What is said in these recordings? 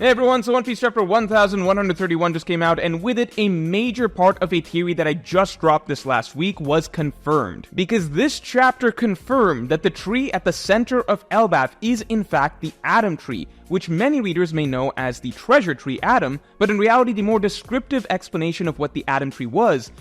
Hey everyone, so One Piece chapter 1131 just came out, and with it, a major part of a theory that I just dropped this last week was confirmed. Because this chapter confirmed that the tree at the center of Elbaf is in fact the Adam Tree, which many readers may know as the Treasure Tree Adam, but in reality the more descriptive explanation of what the Adam Tree was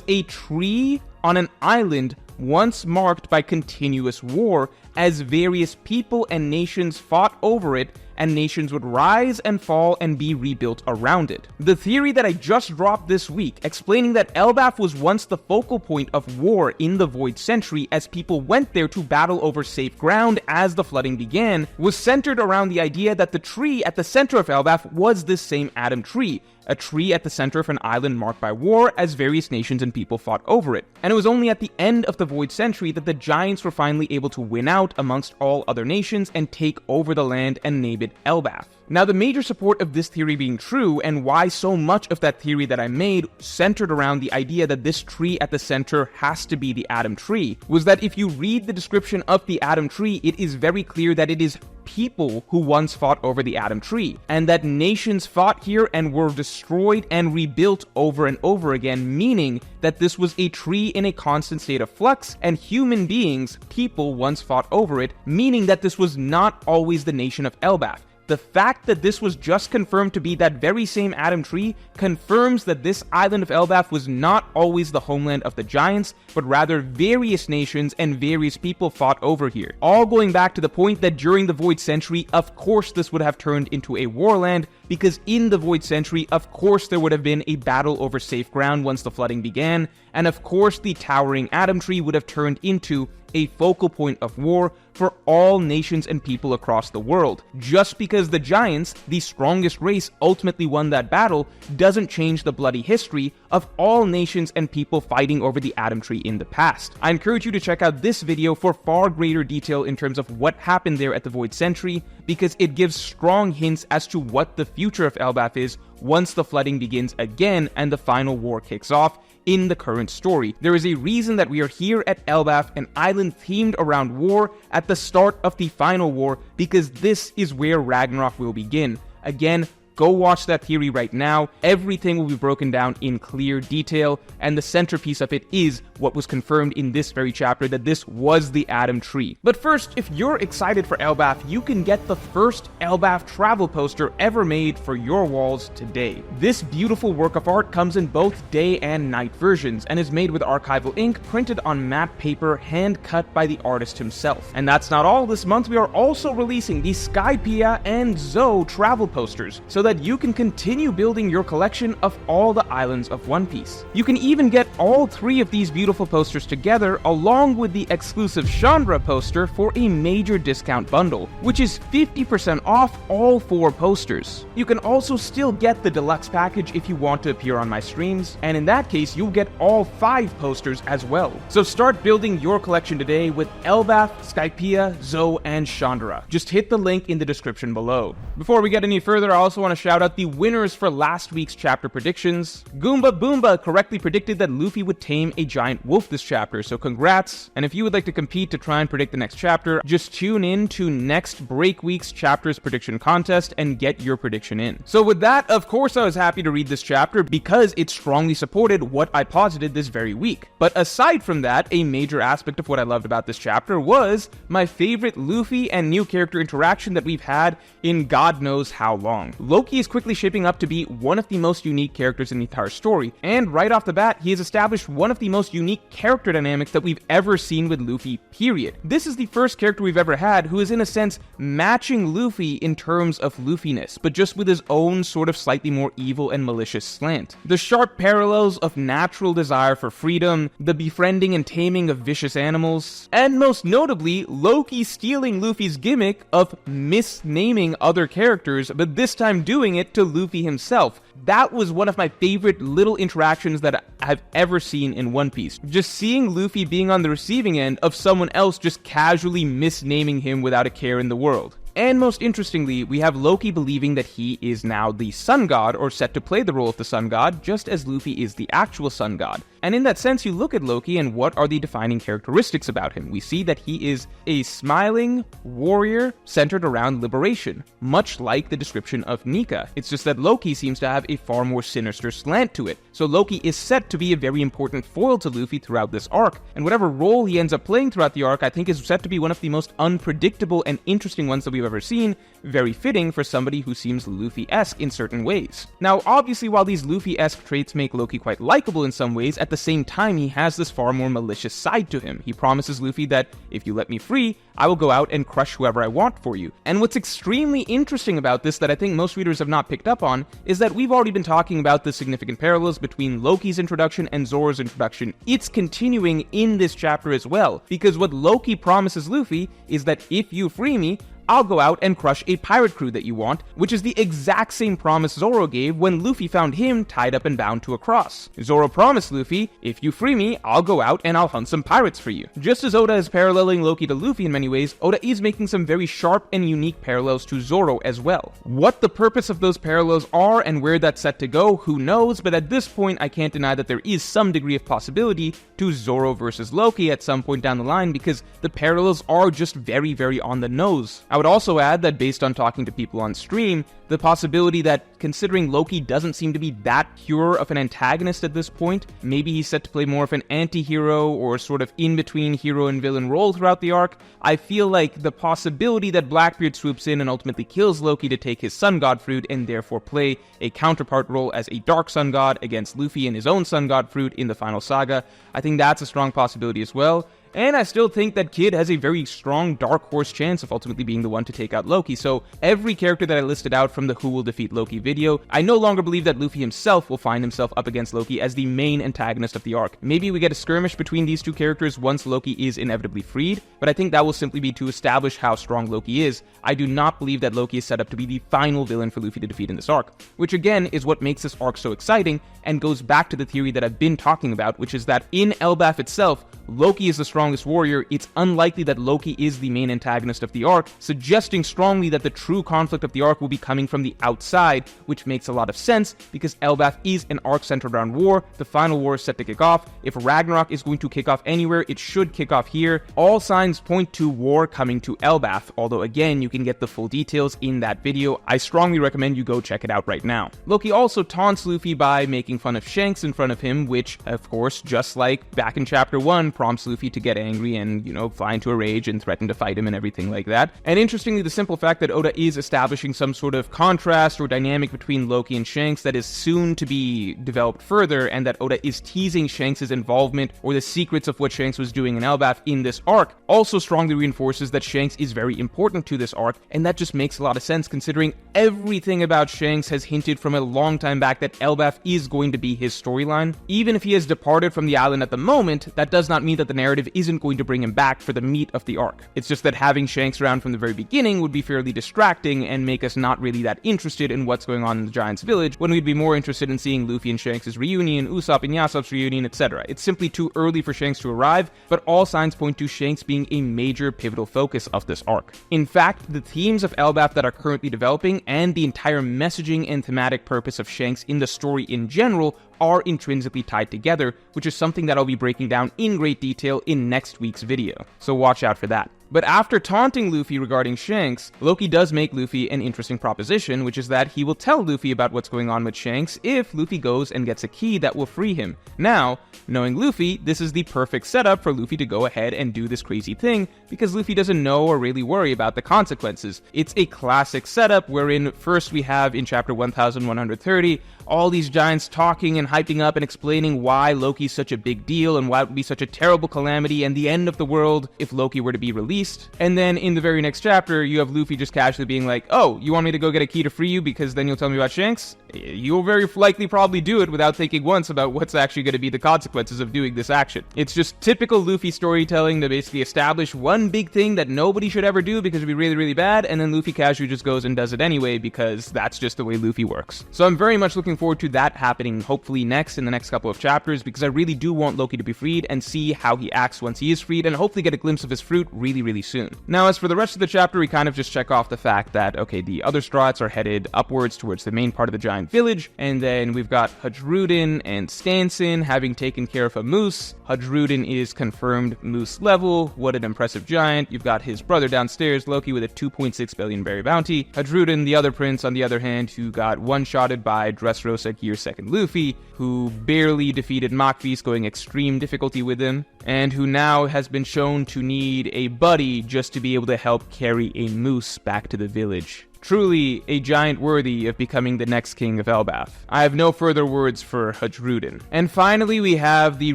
a tree on an island once marked by continuous war, as various people and nations fought over it, and nations would rise and fall and be rebuilt around it. The theory that I just dropped this week, explaining that Elbaf was once the focal point of war in the Void Century as people went there to battle over safe ground as the flooding began, was centered around the idea that the tree at the center of Elbaf was this same Adam Tree, a tree at the center of an island marked by war as various nations and people fought over it. And it was only at the end of the Void Century that the Giants were finally able to win out amongst all other nations and take over the land and name it Elbaf. Now, the major support of this theory being true, and why so much of that theory that I made centered around the idea that this tree at the center has to be the Adam Tree, was that if you read the description of the Adam Tree, it is very clear that it is people who once fought over the Adam Tree, and that nations fought here and were destroyed and rebuilt over and over again, meaning that this was a tree in a constant state of flux, and human beings, people, once fought over it, meaning that this was not always the nation of Elbaf. The fact that this was just confirmed to be that very same Adam Tree confirms that this island of Elbaf was not always the homeland of the Giants, but rather various nations and various people fought over here. All going back to the point that during the Void Century, of course this would have turned into a warland, because in the Void Century, of course there would have been a battle over safe ground once the flooding began, and of course the towering Adam Tree would have turned into a focal point of war for all nations and people across the world. Just because the Giants, the strongest race, ultimately won that battle doesn't change the bloody history of all nations and people fighting over the Adam Tree in the past. I encourage you to check out this video for far greater detail in terms of what happened there at the Void Century, because it gives strong hints as to what the future of Elbaf is once the flooding begins again and the final war kicks off in the current story. There is a reason that we are here at Elbaf, an island themed around war, at the start of the final war, because this is where Ragnarok will begin. Again, go watch that theory right now. Everything will be broken down in clear detail, and the centerpiece of it is what was confirmed in this very chapter, that this was the Adam Tree. But first, if you're excited for Elbaf, you can get the first Elbaf travel poster ever made for your walls today. This beautiful work of art comes in both day and night versions, and is made with archival ink printed on matte paper, hand cut by the artist himself. And that's not all. This month we are also releasing the Skypiea and Zou travel posters, so that you can continue building your collection of all the islands of One Piece. You can even get all three of these beautiful posters together along with the exclusive Chandra poster for a major discount bundle, which is 50% off all 4 posters. You can also still get the deluxe package if you want to appear on my streams, and in that case you'll get all 5 posters as well. So start building your collection today with Elbaf, Skypiea, Zou, and Chandra. Just hit the link in the description below. Before we get any further, I also want to shout out the winners for last week's chapter predictions. Goomba Boomba correctly predicted that Luffy would tame a giant wolf this chapter, so congrats. And if you would like to compete to try and predict the next chapter, just tune in to next Break Week's chapters prediction contest and get your prediction in. So with that, of course I was happy to read this chapter because it strongly supported what I posited this very week. But aside from that, a major aspect of what I loved about this chapter was my favorite Luffy and new character interaction that we've had in God knows how long. Loki is quickly shaping up to be one of the most unique characters in the entire story, and right off the bat, he has established one of the most unique character dynamics that we've ever seen with Luffy, period. This is the first character we've ever had who is in a sense matching Luffy in terms of Luffiness, but just with his own sort of slightly more evil and malicious slant. The sharp parallels of natural desire for freedom, the befriending and taming of vicious animals, and most notably, Loki stealing Luffy's gimmick of misnaming other characters, but this time doing it to Luffy himself. That was one of my favorite little interactions that I've ever seen in One Piece. Just seeing Luffy being on the receiving end of someone else just casually misnaming him without a care in the world. And most interestingly, we have Loki believing that he is now the sun god, or set to play the role of the sun god, just as Luffy is the actual sun god. And in that sense, you look at Loki and what are the defining characteristics about him? We see that he is a smiling warrior centered around liberation, much like the description of Nika. It's just that Loki seems to have a far more sinister slant to it. So Loki is set to be a very important foil to Luffy throughout this arc, and whatever role he ends up playing throughout the arc, I think is set to be one of the most unpredictable and interesting ones that we've ever seen, very fitting for somebody who seems Luffy-esque in certain ways. Now, obviously, while these Luffy-esque traits make Loki quite likable in some ways, at the same time, he has this far more malicious side to him. He promises Luffy that, if you let me free, I will go out and crush whoever I want for you. And what's extremely interesting about this that I think most readers have not picked up on is that we've already been talking about the significant parallels between Loki's introduction and Zoro's introduction. It's continuing in this chapter as well, because what Loki promises Luffy is that if you free me, I'll go out and crush a pirate crew that you want, which is the exact same promise Zoro gave when Luffy found him tied up and bound to a cross. Zoro promised Luffy, if you free me, I'll go out and I'll hunt some pirates for you. Just as Oda is paralleling Loki to Luffy in many ways, Oda is making some very sharp and unique parallels to Zoro as well. What the purpose of those parallels are and where that's set to go, who knows, but at this point I can't deny that there is some degree of possibility to Zoro versus Loki at some point down the line, because the parallels are just very, very on the nose. I would also add that based on talking to people on stream, the possibility that, considering Loki doesn't seem to be that pure of an antagonist at this point, maybe he's set to play more of an anti-hero or sort of in-between hero and villain role throughout the arc, I feel like the possibility that Blackbeard swoops in and ultimately kills Loki to take his sun god fruit and therefore play a counterpart role as a dark sun god against Luffy and his own sun god fruit in the final saga, I think that's a strong possibility as well. And I still think that Kid has a very strong dark horse chance of ultimately being the one to take out Loki. So every character that I listed out from the Who Will Defeat Loki video, I no longer believe that Luffy himself will find himself up against Loki as the main antagonist of the arc. Maybe we get a skirmish between these two characters once Loki is inevitably freed, but I think that will simply be to establish how strong Loki is. I do not believe that Loki is set up to be the final villain for Luffy to defeat in this arc, which again is what makes this arc so exciting and goes back to the theory that I've been talking about, which is that in Elbaf itself, Loki is the strongest warrior. It's unlikely that Loki is the main antagonist of the arc, suggesting strongly that the true conflict of the arc will be coming from the outside, which makes a lot of sense because Elbaf is an arc centered around war. The final war is set to kick off. If Ragnarok is going to kick off anywhere, it should kick off here. All signs point to war coming to Elbaf, although again, you can get the full details in that video. I strongly recommend you go check it out right now. Loki also taunts Luffy by making fun of Shanks in front of him, which, of course, just like back in Chapter 1, prompts Luffy to get angry and, fly into a rage and threaten to fight him and everything like that. And interestingly, the simple fact that Oda is establishing some sort of contrast or dynamic between Loki and Shanks that is soon to be developed further, and that Oda is teasing Shanks' involvement or the secrets of what Shanks was doing in Elbaf in this arc, also strongly reinforces that Shanks is very important to this arc, and that just makes a lot of sense considering everything about Shanks has hinted from a long time back that Elbaf is going to be his storyline. Even if he has departed from the island at the moment, that does not mean that the narrative isn't going to bring him back for the meat of the arc. It's just that having Shanks around from the very beginning would be fairly distracting and make us not really that interested in what's going on in the Giant's Village, when we'd be more interested in seeing Luffy and Shanks' reunion, Usopp and Yasop's reunion, etc. It's simply too early for Shanks to arrive, but all signs point to Shanks being a major pivotal focus of this arc. In fact, the themes of Elbaf that are currently developing and the entire messaging and thematic purpose of Shanks in the story in general are intrinsically tied together, which is something that I'll be breaking down in great detail in next week's video, so watch out for that. But after taunting Luffy regarding Shanks, Loki does make Luffy an interesting proposition, which is that he will tell Luffy about what's going on with Shanks if Luffy goes and gets a key that will free him. Now, knowing Luffy, this is the perfect setup for Luffy to go ahead and do this crazy thing, because Luffy doesn't know or really worry about the consequences. It's a classic setup wherein first we have in chapter 1130, all these giants talking and hyping up and explaining why Loki's such a big deal and why it would be such a terrible calamity and the end of the world if Loki were to be released. And then in the very next chapter, you have Luffy just casually being like, oh, you want me to go get a key to free you because then you'll tell me about Shanks? You'll very likely probably do it without thinking once about what's actually going to be the consequences of doing this action. It's just typical Luffy storytelling to basically establish one big thing that nobody should ever do because it'd be really, really bad, and then Luffy casually just goes and does it anyway because that's just the way Luffy works. So I'm very much looking forward to that happening hopefully next in the next couple of chapters, because I really do want Loki to be freed and see how he acts once he is freed, and hopefully get a glimpse of his fruit really really soon. Now, as for the rest of the chapter, we kind of just check off the fact that, okay, the other Strahts are headed upwards towards the main part of the giant village, and then we've got Hajrudin and Stanson having taken care of a moose. Hajrudin is confirmed moose level. What an impressive giant. You've got his brother downstairs, Loki, with a 2.6 billion berry bounty. Hajrudin, the other prince, on the other hand, who got one-shotted by Dressrosa Gear 2nd Luffy, who barely defeated Makvis, going extreme difficulty with him, and who now has been shown to need a buddy just to be able to help carry a moose back to the village. Truly a giant worthy of becoming the next king of Elbaf. I have no further words for Hajrudin. And finally, we have the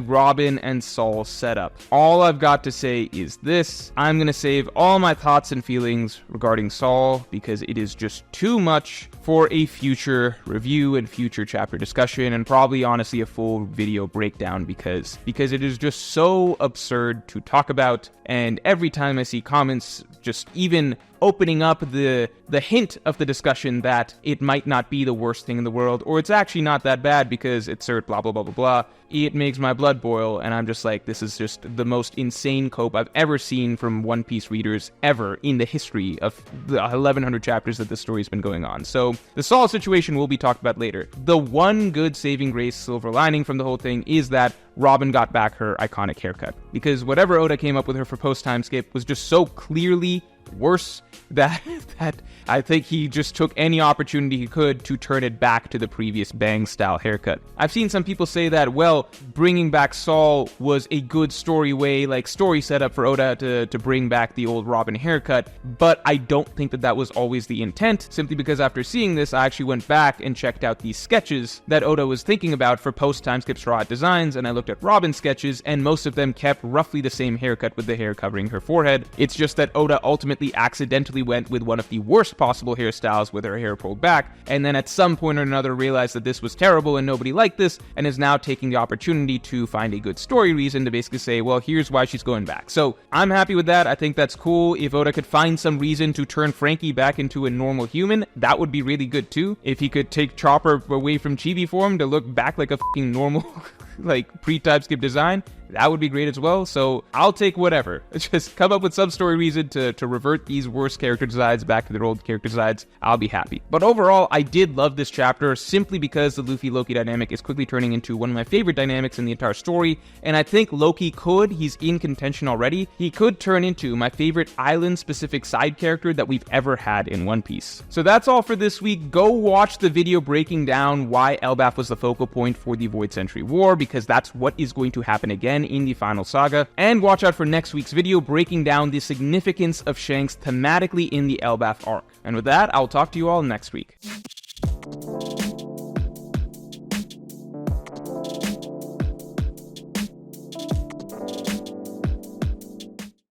Robin and Saul setup. All I've got to say is this: I'm gonna save all my thoughts and feelings regarding Saul because it is just too much for a future review and future chapter discussion, and probably honestly a full video breakdown because it is just so absurd to talk about. And every time I see comments just even opening up the hint of the discussion that it might not be the worst thing in the world, or it's actually not that bad because it's blah blah blah blah blah, it makes my blood boil, and I'm just like, this is just the most insane cope I've ever seen from One Piece readers ever in the history of the 1100 chapters that this story's been going on. So the Saul situation will be talked about later. The one good saving grace silver lining from the whole thing is that Robin got back her iconic haircut, because whatever Oda came up with her for post-time skip was just so clearly worse that I think he just took any opportunity he could to turn it back to the previous Bang style haircut. I've seen some people say that, well, bringing back Saul was a good story setup for Oda to bring back the old Robin haircut, but I don't think that was always the intent, simply because after seeing this, I actually went back and checked out the sketches that Oda was thinking about for post-time skip Straw Hat designs, and I looked at Robin's sketches, and most of them kept roughly the same haircut with the hair covering her forehead. It's just that Oda ultimately accidentally went with one of the worst possible hairstyles with her hair pulled back, and then at some point or another realized that this was terrible and nobody liked this, and is now taking the opportunity to find a good story reason to basically say, well, here's why she's going back. So I'm happy with that. I think that's cool. If Oda could find some reason to turn Frankie back into a normal human, that would be really good too. If he could take Chopper away from chibi form to look back like a fucking normal pre-time skip design, that would be great as well. So I'll take whatever. Just come up with some story reason to revert these worst character designs back to their old character designs. I'll be happy. But overall, I did love this chapter simply because the Luffy-Loki dynamic is quickly turning into one of my favorite dynamics in the entire story. And I think he's in contention already, he could turn into my favorite island-specific side character that we've ever had in One Piece. So that's all for this week. Go watch the video breaking down why Elbaf was the focal point for the Void Century War, because that's what is going to happen again in the final saga, and watch out for next week's video breaking down the significance of Shanks thematically in the Elbaf arc. And with that, I'll talk to you all next week.